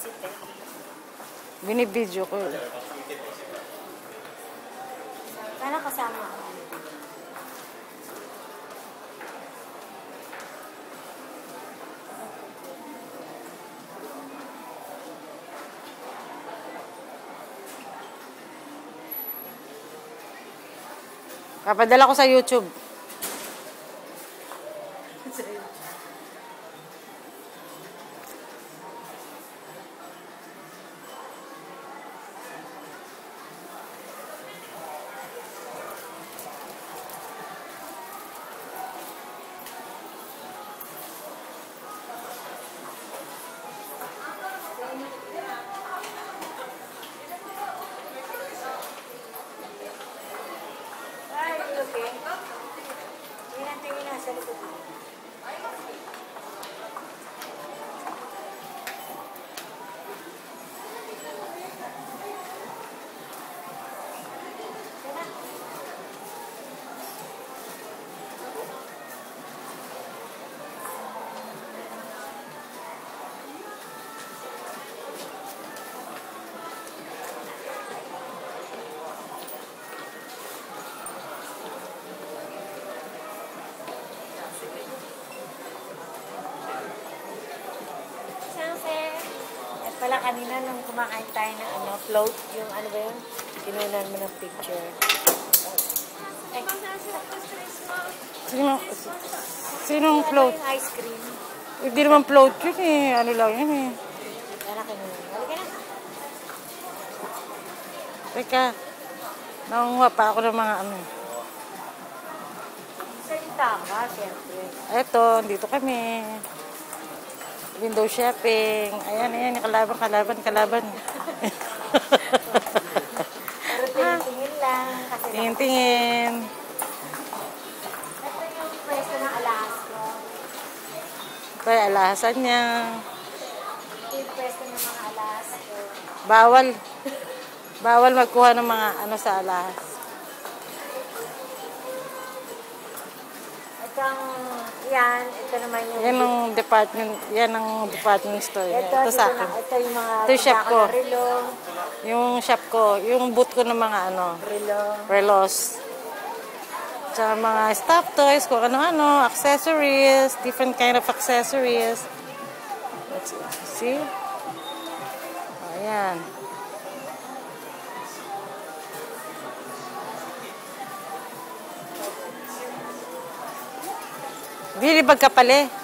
visit eh. Binibidyo ko. Sana kasama ako. Papadala ko sa YouTube. Okay. Tingnan na sa likod mo. Pala kanina nung kumakain tayo ng float, yung ano ba yun? Kinunan mo ng picture. Sinong float? Yung ice cream. Hindi naman float yun eh. Ano lang yun eh. Wala kinunan. Halika na. Teka. Nakunguha pa ako ng mga ano. Salita ka, siyempre. Eto, dito kami. Window shopping. Ayan, ayan. Kalaban. Pero tingin lang. Tingin. Ito yung pwesto ng alahas ko. Ito yung alahasan niya. Ito yung pwesto ng mga alahas ko. Bawal magkuha ng mga ano sa alahas. Ito naman yung... Yan ang department store. Ito sa akin. Ito yung mga... Ito yung shop ko. Relo. Yung shop ko. Yung booth ko ng mga ano. Relos. Tsaka mga stuffed toys, kung ano-ano, accessories, different kind of accessories. Let's see. Ayan. Bilibag ka pala eh.